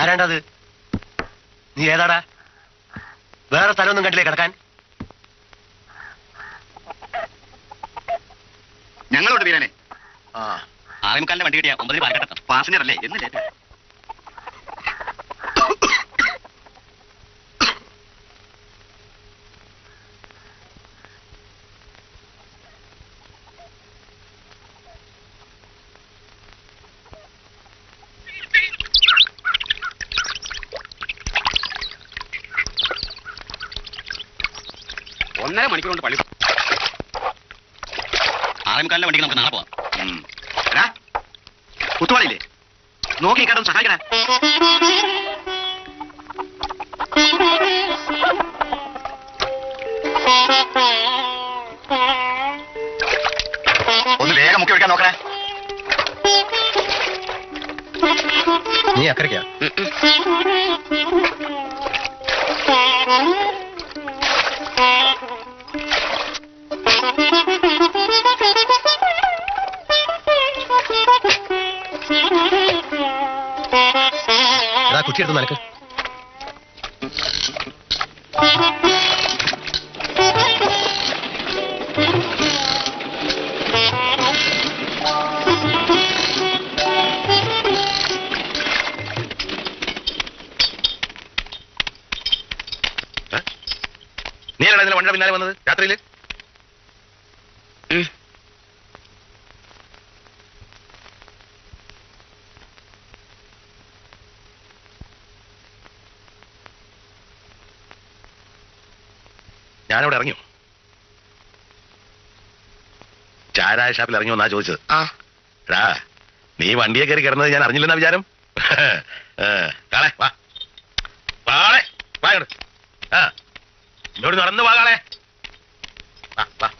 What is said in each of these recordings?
ആരാണ്ടത്? നീ ഏതാടാ? വേറെ സ്ഥലമൊന്നും കണ്ടില്ലേ കിടക്കാൻ? ഞങ്ങളോട് വീരനെ. ആറേമുക്കാലിന്റെ വണ്ടി കിട്ടിയാ 9 പാലക്കാട്ടെത്താം. പാസഞ്ചർ അല്ലേ? എന്ന് ലേറ്റ്. ഒന്നര മണിക്കൂർ കൊണ്ട് പള്ളി. ആറേമുക്കാലിന്റെ വണ്ടിക്ക് നമുക്ക് നാളെ പോവാം. കുത്തുവാളില്ലേ? നോക്കി കേട്ടൊന്ന് സഹായിക്കണേ. ഒന്ന് വേഗം മുക്കി വെക്കാൻ നോക്കണേ. നീ അക്കരയ്ക്കാ? കുറ്റിയെടുത്ത് നിനക്ക് നീയാണ് ഇന്നലെ വണ്ടിയുടെ പിന്നാലെ വന്നത് രാത്രിയില്? ഞാനവിടെ ഇറങ്ങിയോ? ചാരായ ഷാപ്പിൽ ഇറങ്ങിയോ എന്നാ ചോദിച്ചത്. നീ വണ്ടിയെ കയറി കിടന്നത് ഞാൻ അറിഞ്ഞില്ലെന്നാ വിചാരം? കാണേ വാ, വാളെ വാ ഇങ്ങോട്ട്. ഇങ്ങോട്ട് നടന്നു വാ കാണേ. വാ വാ.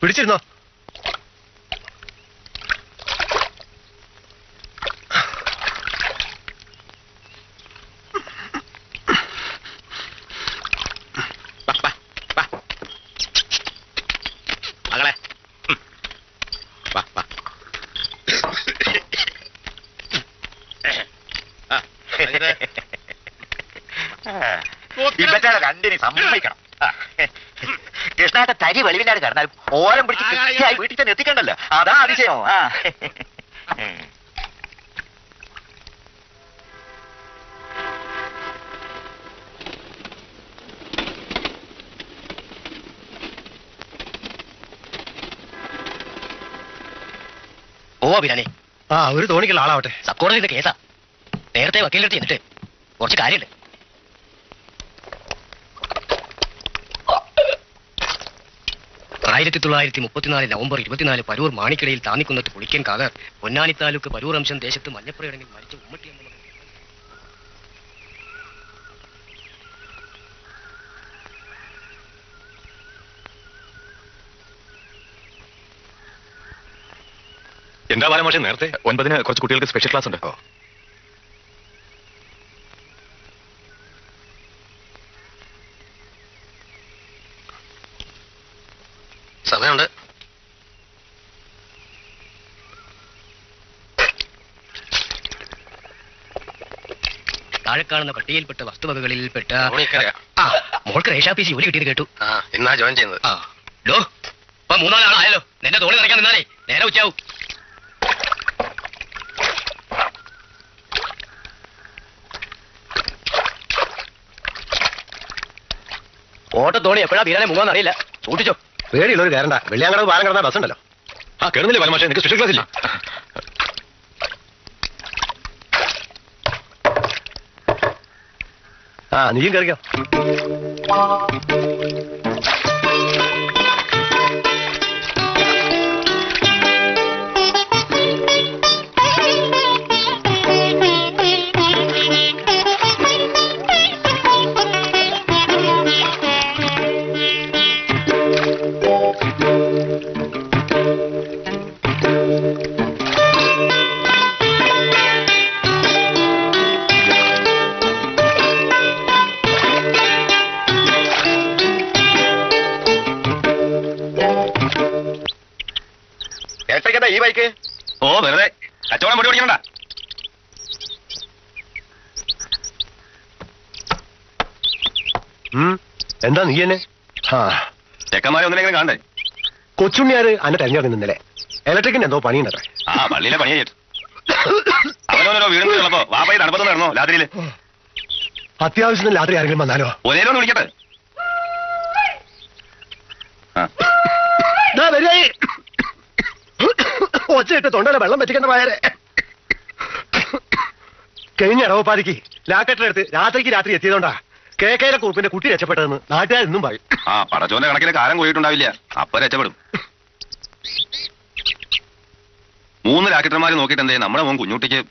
പിടിച്ചിരുന്നോ? മകളെ വാ വാ. ഇവറ്റാളെ രണ്ടിനെ സമ്മതിക്കണം. കൃഷ്ണാന്റെ തരി വെളിവിനാട് കിടന്നാൽ ഓരം പിടിച്ച് കൃത്യമായി വീട്ടിൽ തന്നെ എത്തിക്കണ്ടല്ലോ. അതാ അതിശയം. ഓ ബിരാനെ, ഒരു തോണിക്കുള്ള ആളാവട്ടെ. സബ് കോടതിയുടെ കേസാ. നേരത്തെ വക്കീലിന്റെ അടുത്ത് എന്നിട്ട് കുറച്ച് കാര്യമുണ്ട്. 1934 നവംബർ 24 പരൂർ മാണിക്കടയിൽ താന്നിക്കുന്നത്ത് പുളിക്കൻ കാതർ പൊന്നാനി താലൂക്ക് പരൂർ അംശം ദേശത്ത് മഞ്ഞപ്പുറയടങ്ങിൽ മരിച്ച ഉമ്മട്ടിയമ്മ. എന്താ പറയാ മാഷെ? നേരത്തെ 9-ന് കുറച്ച് കുട്ടികൾക്ക് സ്പെഷ്യൽ ക്ലാസ് ഉണ്ട്. സമയമുണ്ട്. താഴെ കാണുന്ന പട്ടികയിൽപ്പെട്ട വസ്തുവകകളിൽപ്പെട്ട മോൾക്ക് റേഷാഫീസ് ജോലി കിട്ടിയത് കേട്ടു. എന്നാ ജോയിൻ ചെയ്യുന്നത്? ഡോ, ഇപ്പൊ 3-4 ആളായല്ലോ. നിന്റെ തോണി നിറയ്ക്കാൻ നിന്നാലേ നേരെ ഉച്ചാവും. ഓട്ടത്തോണി എപ്പോഴാ ബീരാനെ മുങ്ങാന്ന് അറിയില്ല. സൂക്ഷിച്ചോ. പേടിയുള്ളൊരു കയറണ്ട. വെള്ളിയാങ്കടവ് പാലം കിടന്ന ബസ് ഉണ്ടല്ലോ. കേറുന്നില്ലേ പരമാശം? എനിക്ക് സ്പെഷ്യൽ ക്ലാസ് ഇല്ല. നീയും കയറിക്കോ. വായിക്ക്. ഓ വെറുതെ കച്ചവടം പൊടി പിടിക്കണ്ട. എന്താ നീ എന്നെ ചെക്കന്മാരെ ഒന്നിനെങ്കിലും കാണണ്ടേ? കൊച്ചുണ്ണിയാര് അന്നെ തെരഞ്ഞെടുക്കുന്ന ഇന്നലെ ഇലക്ട്രിക്കിന്റെ എന്തോ പണിയുണ്ടത്രേ. ആ പള്ളിയിലെ പണി ചെയ്തിട്ട് അവനോരോ വീടുന്നപ്പോ വാപ്പയി തണുപ്പത്ത് നടന്നോ രാത്രിയില്? അത്യാവശ്യത്തിന് രാത്രി ആരെങ്കിലും വന്നാലോ? ഒരേലൊന്ന് വിളിക്കട്ടെ. ഒച്ചയിട്ട് തൊണ്ടയിലെ വെള്ളം വെച്ചിക്കേണ്ട വയറെ. കഴിഞ്ഞ ഇടവപ്പാതിക്ക് ലാക്കറ്റിലെടുത്ത് രാത്രി എത്തിയതുകൊണ്ടാ കേക്കയിലെ കുറുപ്പിന്റെ കുട്ടി രക്ഷപ്പെട്ടതെന്ന് നാട്ടുകാരെന്നും പറയും. ആ പടച്ചോന്റെ കണക്കിന് കാലം പോയിട്ടുണ്ടാവില്ല, അപ്പൊ രക്ഷപ്പെടും. 3 രാക്കറ്റർമാര് നോക്കിയിട്ട് എന്തേ നമ്മുടെ മോൻ കുഞ്ഞുട്ടിക്ക്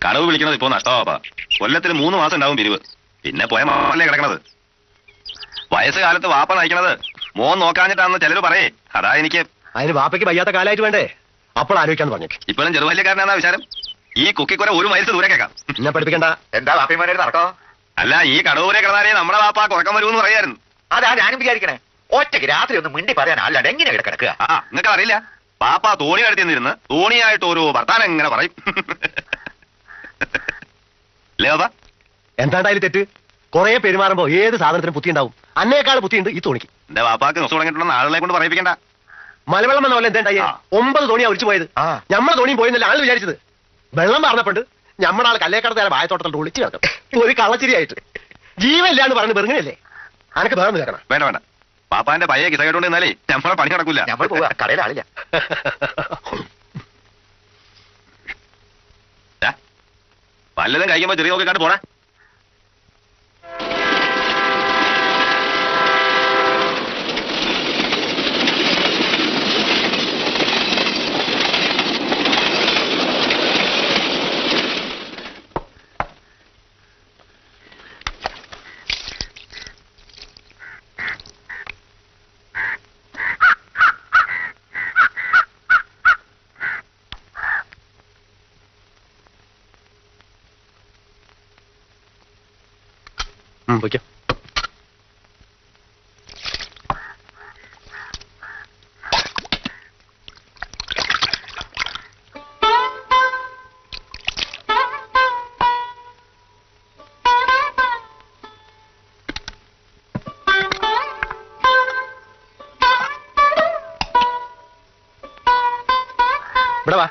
കടവ് വിളിക്കണത് ഇപ്പോ നഷ്ടമാപ്പാ. കൊല്ലത്തിൽ 3 മാസം ഉണ്ടാവും പിരിവ്. പിന്നെ പോയ മാമല്ലേ കിടക്കണത്. വയസ്സുകാലത്ത് വാപ്പ നയിക്കണത് മോൻ നോക്കാഞ്ഞിട്ടാണെന്ന് ചിലര് പറയേ. അതാ എനിക്ക്. അതിന് വാപ്പയ്ക്ക് വയ്യാത്ത കാലായിട്ട് വേണ്ടേ? അപ്പോൾ ആലോചിക്കാന്ന് പറഞ്ഞു. ഇപ്പോഴും ചെറുവല്യക്കാരനാണെന്നാ വിചാരം. ഈ കുക്കിക്കുറെ 1 മൈൽസ് ദൂരെ കേൾക്കാം. എന്നെ പഠിപ്പിക്കണ്ട. എന്താ വാപ്പിമാരെ നടക്കോ? അല്ല ഈ കടവൂരെ കിടന്നാലേ നമ്മുടെ വാപ്പ കുറക്കം വരുമെന്ന് പറയായിരുന്നു. അതാ ഞാനും വിചാരിക്കണേ. ഒറ്റയ്ക്ക് രാത്രി ഒന്ന് മിണ്ടി പറയാൻ അല്ലാണ്ട് എങ്ങനെ ഇവിടെ കിടക്കുക? ആ നിങ്ങൾക്ക് അറിയില്ല, പാപ്പ തോണി അടുത്ത് നിന്നിരുന്ന് തോണിയായിട്ട് ഓരോ വർത്താനം എങ്ങനെ പറയും. അല്ലേ പാപ്പ? എന്താണ്ടായാലും തെറ്റ്. കുറെ പെരുമാറുമ്പോ ഏത് സാധനത്തിനും ബുദ്ധി ഉണ്ടാവും. അന്നേക്കാൾ ബുദ്ധിയുണ്ട് ഈ തോണിക്ക്. എന്റെ വാപ്പാക്ക് നൊസ് തുടങ്ങിയിട്ടുണ്ടെന്ന് ആളുകളെ കൊണ്ട് പറയിപ്പിക്കണ്ട. മലവെള്ളം വന്ന പോലെ എന്താണ്ടായി? 9 തോണിയാ ഒഴിച്ചു പോയത്. ഞമ്മടെ തോണിയും പോയെന്നല്ല ആള് വിചാരിച്ചത്. വെള്ളം പറഞ്ഞപ്പോണ്ട് ഞമ്മടെ ആൾ കല്ലേക്കടത്തെ വായത്തോട്ടത്തിൽ ഒളിച്ചു കിടക്കും. ഒരു കള്ളച്ചിരിയായിട്ട്. ജീവനില്ലാന്ന് പറഞ്ഞ് വെറുങ്ങനല്ലേ? അനക്ക് വേറെ കേൾക്കണം. വേണ്ട വേണ്ട, പാപ്പാന്റെ പയ്യെ കിസ കേട്ടോണ്ട് നിന്നാലേ നമ്മളെ പണി നടക്കൂല. നമ്മൾ പോവാ, കടയിൽ ആളില്ല. വല്ലതും കഴിക്കുമ്പോ ചെറിയ നോക്കി കണ്ടു പോണേ. പൊയ്ക്കോ. ഇവിടെ വാ.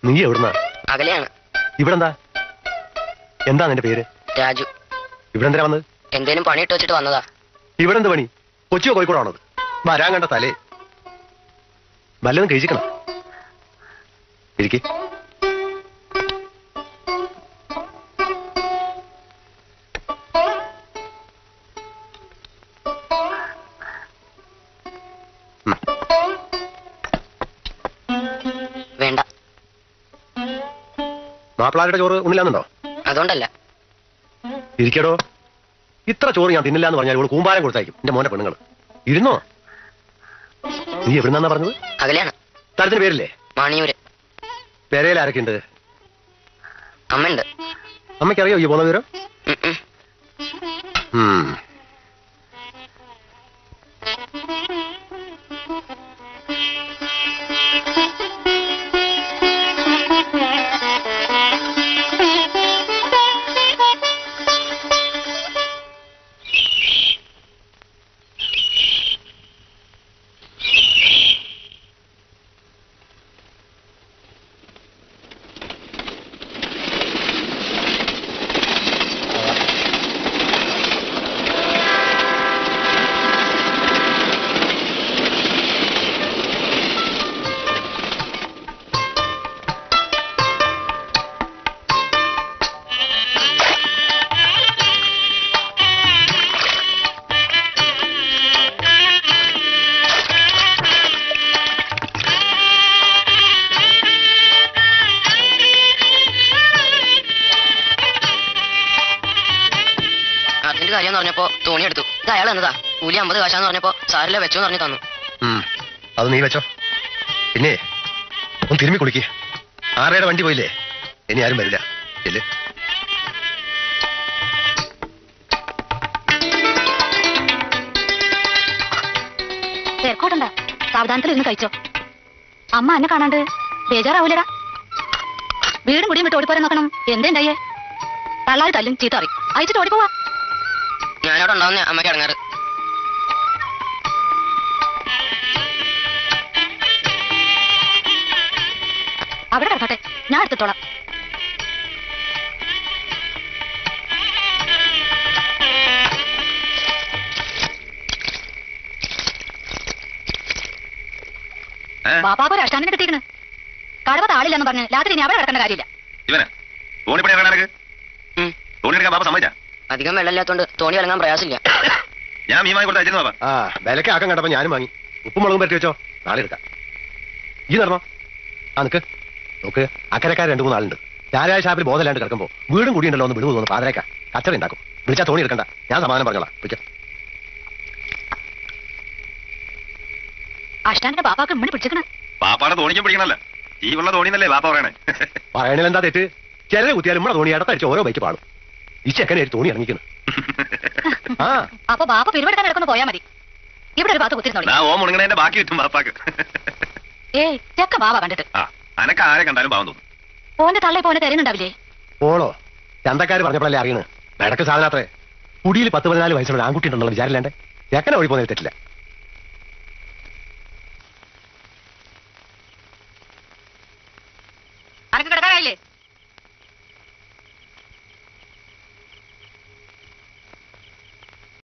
നീ എവിടുന്നാ? അകലെയാണ്. ഇവിടെന്താ? എന്താ നിന്റെ പേര്? രാജു. ഇവിടെ എന്തിനാ വന്നത്? എന്തേലും പണിയിട്ട് വെച്ചിട്ട് വന്നതാ. ഇവിടെ എന്ത് പണി? കൊച്ചിയോ കോഴിക്കോടാണത്? വരാൻ കണ്ട തലേ. വല്ലതും കഴിച്ചിക്കണം. ഇരിക്ക്. വേണ്ട. മാപ്പിളാരുടെ ചോറ് ഉണ്ണില്ലാന്നുണ്ടോ? അതുകൊണ്ടല്ല. ഇരിക്കടോ. ഇത്ര ചോറ് ഞാൻ തിന്നില്ല എന്ന് പറഞ്ഞാൽ ഇവള് കൂമ്പാരം കൊടുത്തായിരിക്കും എന്റെ മോന്റെ പെണ്ണുങ്ങൾ. ഇരുന്നോ? നീ എവിടുന്നാ പറഞ്ഞത്? അകലെയാണ്. സ്ഥലത്തിന് പേരില്ലേ? മാണിയൂര്. പെരയിൽ ആരൊക്കെ ഉണ്ട്? അമ്മയുണ്ട്. അമ്മയ്ക്കറിയോ ഈ പോന്ന വിവരം? കാര്യമെന്ന് പറഞ്ഞപ്പോ തോണി എടുത്തു. ഇത് അയാൾ എന്നതാ. കൂലി 50 കാശാന്ന് പറഞ്ഞപ്പോ സാരില്ല വെച്ചോന്ന് പറഞ്ഞു തന്നു. അത് നീ വെച്ചോ. പിന്നെ ഒന്ന് തിരുമ്മി കുളിക്കുക. 6 വണ്ടി പോയില്ലേ, ഇനി ആരും വരില്ല. ഇല്ലേ തിരക്കോട്ടണ്ട, സാവധാനത്തിൽ ഇരുന്ന് കഴിച്ചോ. അമ്മ എന്നെ കാണാണ്ട് ബേജാറാവൂലടാ. വീടും കുടിയും വിട്ട് ഓടിപ്പോരാൻ നോക്കണം. എന്തേണ്ടായേ? തള്ളാൽ തല്ലും ചീത്ത അറിയും. അയച്ചിട്ട് ഓടിപ്പോവാ. ഞാനവിടെ ഉണ്ടാവുന്ന അമ്മയ്ക്ക് അടങ്ങാറ്. അവിടെ കിടക്കട്ടെ, ഞാൻ എടുത്തിട്ടോളാം. ബാപ്പാക്ക് ഒരു അഷ്ടാനിനെ കിട്ടിയിരിക്കണ്. കടവ താളില്ലെന്ന് പറഞ്ഞ് രാത്രി ഇനി അവിടെ കിടക്കേണ്ട കാര്യമില്ല. ഇവന് തോണിപ്പണി ഇറങ്ങാനൊക്കെ തോണി എടുക്കാൻ ബാപ്പ സമ്മതിച്ചാ? അധികം വെള്ളമില്ലാത്തോണ്ട് തോണി ഇറങ്ങാൻ പ്രയാസമില്ല. ഞാൻ മീൻ വാങ്ങി കൊടുത്ത് അയച്ചെന്ന് ബാപ്പ. വിലക്ക് ആക്കം കണ്ടപ്പോ ഞാനും വാങ്ങി. ഉപ്പും മുളകും പറ്റി വെച്ചോ, നാളെ എടുക്കാം. ഈ നടന്നോ? നിക്ക് നോക്ക്, അക്കരക്കാർ 2-3 ആളുണ്ട്. ചാരായ ഷാപ്പിൽ ബോധമില്ലാണ്ട് കിടക്കുമ്പോ വീടും കൂടിയുണ്ടല്ലോ ഒന്ന് വിടുന്നു തോന്നുന്നു. പാതിരേക്ക കച്ചറ ഉണ്ടാക്കും. വിളിച്ചാ തോണി എടുക്കണ്ട, ഞാൻ സമാധാനം പറഞ്ഞോളാം. വിളിക്കാം. അഷ്ടാനിന്റെ ബാപ്പാക്ക് ഇമ്മണി പിടിച്ചിക്കണ. ബാപ്പാടെ തോണിക്കും പിടിക്കണല്ലോ. ജീവുള്ള തോണിന്നല്ലേ ബാപ്പ പറയണേ. പറയണിൽ എന്താ തെറ്റ്? ചിലരെ കുത്തിയാലും നമ്മുടെ തോണി ഇടത്തടിച്ച് ഓരോ ബൈക്ക് പാടും. ഈ ചെക്കനെ തോണി ഇറങ്ങിക്കുന്നു. അപ്പൊ ബാപ്പ പിരിവെടുക്കാൻ എടുക്കുന്നു പോയാ മതി. ഇവിടെ ഒരു ഭാഗത്ത് കുത്തിരുന്നോളി. ഓ മുണങ്ങണേന്റെ ബാക്കി കിട്ടും ബാപ്പാക്ക്. ഏയ് ചെക്ക ബാബ കണ്ടിട്ട് അനക്ക് ആരെ കണ്ടാലും പാവം തോന്നും. ഓന്റെ തള്ളേ പോനെ തരുന്നുണ്ടാവില്ലേ? ഓളോ ചന്തക്കാര് പറഞ്ഞപ്പോഴല്ലേ അറിയണ്. നടക്ക് സാധനത്രേ. കുടിയിൽ 10-14 വയസ്സുള്ള ആൺകുട്ടി ഉണ്ടെന്നുള്ള വിചാരില്ലാണ്ട് ചെക്കനെ ഓടി പോകുന്നതിൽ തെറ്റില്ല.